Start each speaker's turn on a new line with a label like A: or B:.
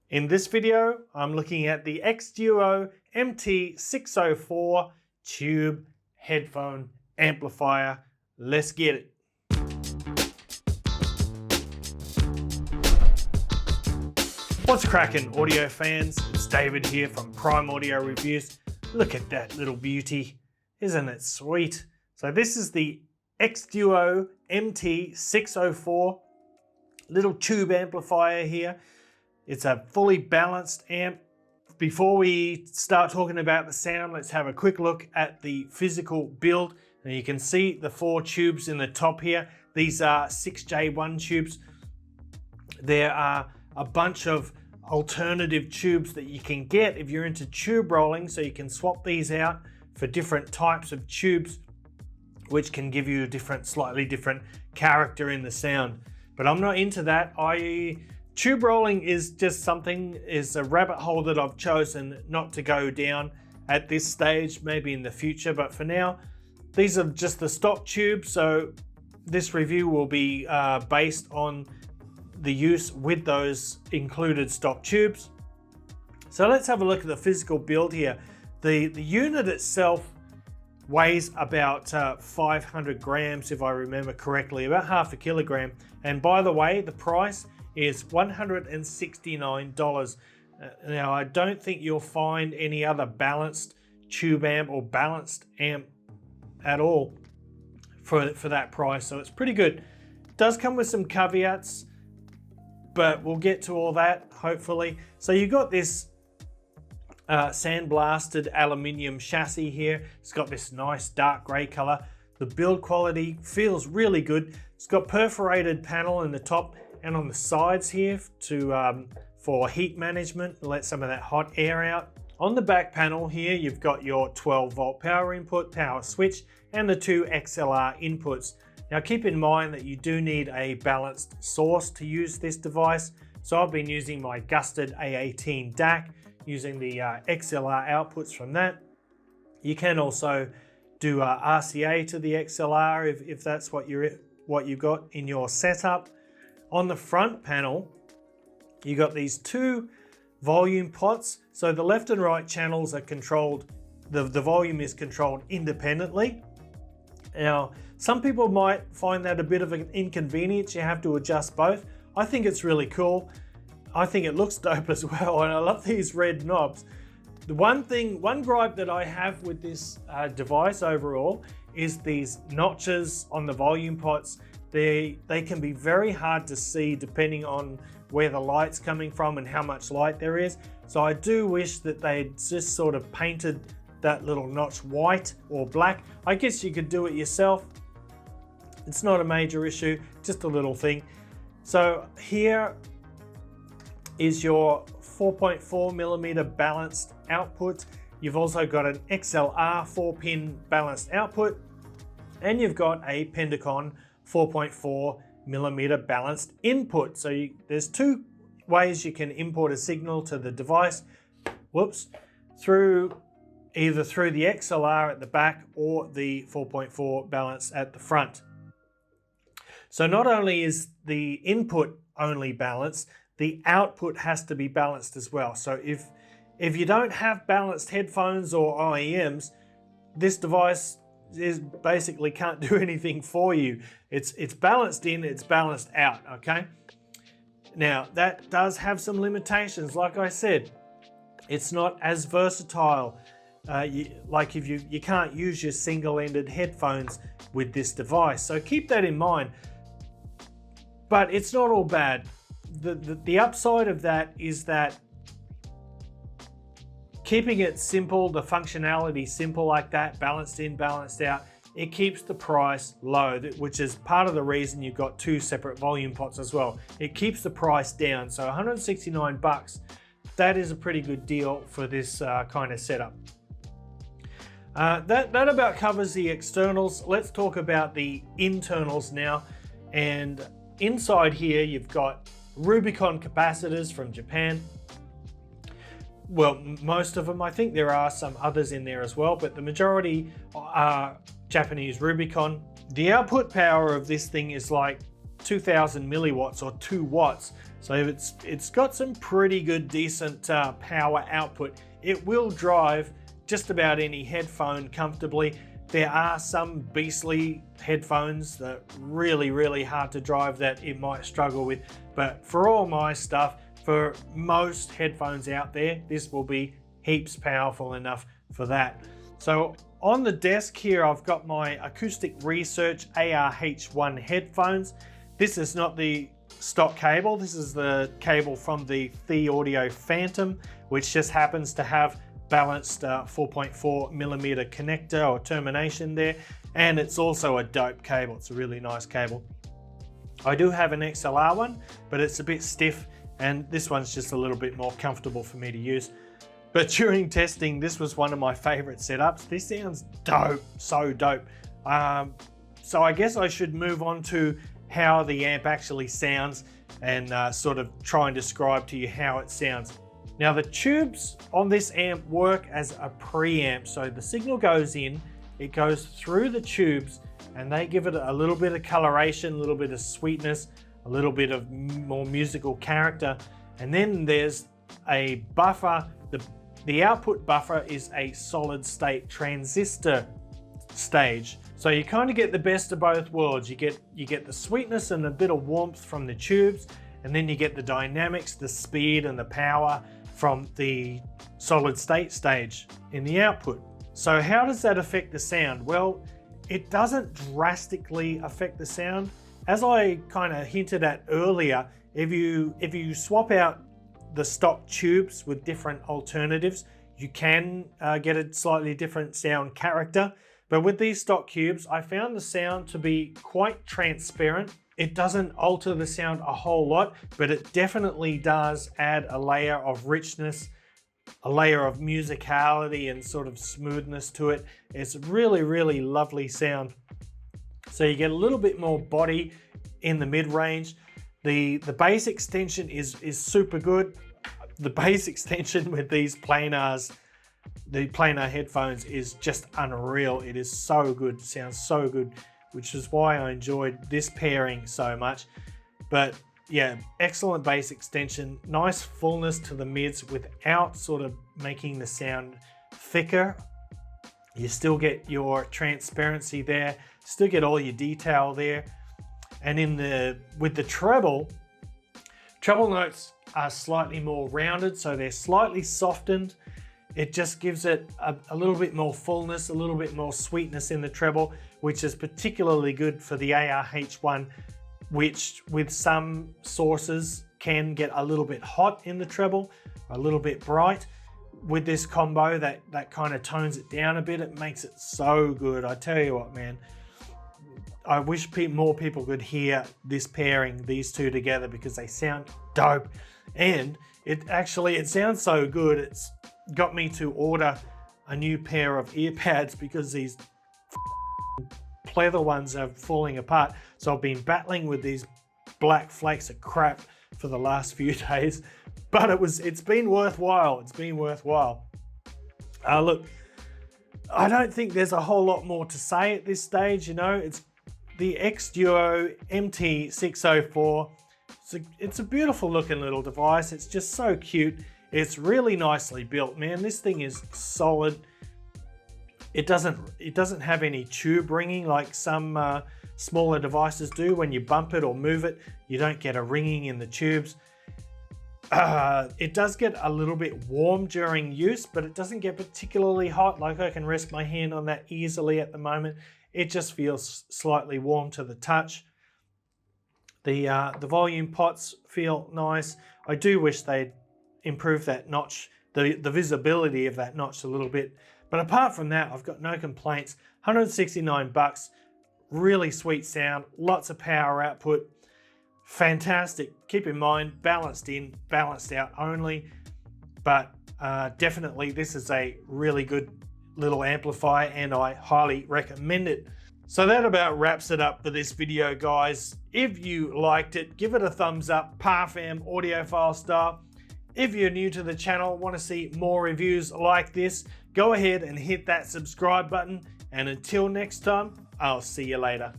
A: In this video, I'm looking at the xDuoo MT604 tube headphone amplifier. Let's get it. What's cracking, audio fans? It's David here from Prime Audio Reviews. Look at that little beauty. Isn't it sweet? So this is the xDuoo MT604 little tube amplifier here. It's a fully balanced amp. Before we start talking about the sound, let's have a quick look at the physical build. And you can see the 4 tubes in the top here. These are 6J1 tubes. There are a bunch of alternative tubes that you can get if you're into tube rolling, so you can swap these out for different types of tubes, which can give you a slightly different character in the sound. But I'm not into that. Tube rolling is a rabbit hole that I've chosen not to go down at this stage, maybe in the future, but for now, these are just the stock tubes, so this review will be based on the use with those included stock tubes. So let's have a look at the physical build here. The unit itself weighs about 500 grams, if I remember correctly, about half a kilogram. And by the way, the price is $169. Now, I don't think you'll find any other balanced tube amp or balanced amp at all for that price, so it's pretty good. It does come with some caveats, but we'll get to all that hopefully. So you got this sandblasted aluminium chassis here. It's got this nice dark gray color. The build quality feels really good. It's got perforated panel in the top and on the sides here for heat management, let some of that hot air out. On the back panel here, you've got your 12-volt power input, power switch, and the 2 XLR inputs. Now keep in mind that you do need a balanced source to use this device. So I've been using my Gusted A18 DAC, using the XLR outputs from that. You can also do RCA to the XLR if that's what you've got in your setup. On the front panel, you got these 2 volume pots. So the left and right channels are controlled, the volume is controlled independently. Now, some people might find that a bit of an inconvenience. You have to adjust both. I think it's really cool. I think it looks dope as well, and I love these red knobs. The one gripe that I have with this device overall is these notches on the volume pots. They can be very hard to see depending on where the light's coming from and how much light there is. So I do wish that they'd just sort of painted that little notch white or black. I guess you could do it yourself. It's not a major issue, just a little thing. So here is your 4.4mm balanced output. You've also got an XLR 4-pin balanced output, and you've got a Pentacon 4.4mm balanced input. So there's 2 ways you can import a signal to the device. Either through the XLR at the back or the 4.4 balance at the front. So not only is the input only balanced, the output has to be balanced as well. So if you don't have balanced headphones or OEMs, this device basically can't do anything for you. It's balanced in, it's balanced out, okay? Now, that does have some limitations. Like I said, it's not as versatile. You can't use your single-ended headphones with this device, so keep that in mind. But it's not all bad. The upside of that is that keeping it simple, the functionality simple like that, balanced in, balanced out, it keeps the price low, which is part of the reason you've got 2 separate volume pots as well. It keeps the price down, so 169 bucks, that is a pretty good deal for this kind of setup. That about covers the externals. Let's talk about the internals now. And inside here, you've got Rubicon capacitors from Japan. Well, most of them. I think there are some others in there as well, but the majority are Japanese Rubicon. The output power of this thing is like 2000 milliwatts or 2 watts. So it's got some pretty good, decent power output. It will drive just about any headphone comfortably. There are some beastly headphones that are really, really hard to drive that it might struggle with. But for all my stuff, for most headphones out there, this will be heaps powerful enough for that. So on the desk here, I've got my Acoustic Research ARH1 headphones. This is not the stock cable. This is the cable from the The Audio Phantom, which just happens to have balanced 4.4mm connector or termination there, and it's also a dope cable. It's a really nice cable. I do have an XLR one, but it's a bit stiff, and this one's just a little bit more comfortable for me to use. But during testing, this was one of my favorite setups. This sounds dope, so dope. So I guess I should move on to how the amp actually sounds and sort of try and describe to you how it sounds. Now the tubes on this amp work as a preamp. So the signal goes in, it goes through the tubes, and they give it a little bit of coloration, a little bit of sweetness, a little bit of more musical character. And then there's a buffer. The output buffer is a solid state transistor stage. So you kind of get the best of both worlds. You get the sweetness and a bit of warmth from the tubes, and then you get the dynamics, the speed and the power from the solid state stage in the output. So how does that affect the sound? Well, it doesn't drastically affect the sound. As I kind of hinted at earlier, if you swap out the stock tubes with different alternatives, you can get a slightly different sound character. But with these stock cubes, I found the sound to be quite transparent. It doesn't alter the sound a whole lot, but it definitely does add a layer of richness, a layer of musicality and sort of smoothness to it. It's really, really lovely sound. So you get a little bit more body in the mid-range. The bass extension is super good. The bass extension with these planars, the planar headphones, is just unreal. It is so good, it sounds so good, which is why I enjoyed this pairing so much. But yeah, excellent bass extension, nice fullness to the mids without sort of making the sound thicker. You still get your transparency there, still get all your detail there. And with the treble notes are slightly more rounded, so they're slightly softened. It just gives it a little bit more fullness, a little bit more sweetness in the treble, which is particularly good for the ARH1, which with some sources can get a little bit hot in the treble, a little bit bright. With this combo, that kind of tones it down a bit. It makes it so good. I tell you what, man. I wish more people could hear this pairing, these two together, because they sound dope. And it sounds so good, it's got me to order a new pair of earpads because these pleather ones are falling apart. So I've been battling with these black flakes of crap for the last few days, but it's been worthwhile. It's been worthwhile. Look, I don't think there's a whole lot more to say at this stage. You know, it's the xDuoo MT604. It's a beautiful looking little device. It's just so cute. It's really nicely built, man. This thing is solid. It doesn't have any tube ringing like some smaller devices do. When you bump it or move it, you don't get a ringing in the tubes. It does get a little bit warm during use, but it doesn't get particularly hot. Like, I can rest my hand on that easily at the moment. It just feels slightly warm to the touch. The volume pots feel nice. I do wish they'd improve that notch, the visibility of that notch a little bit. But apart from that, I've got no complaints. 169 bucks, really sweet sound, lots of power output, fantastic. Keep in mind, balanced in, balanced out only, but definitely this is a really good little amplifier and I highly recommend it. So that about wraps it up for this video, guys. If you liked it, give it a thumbs up, Parfam audiophile style. If you're new to the channel, want to see more reviews like this, go ahead and hit that subscribe button. And until next time, I'll see you later.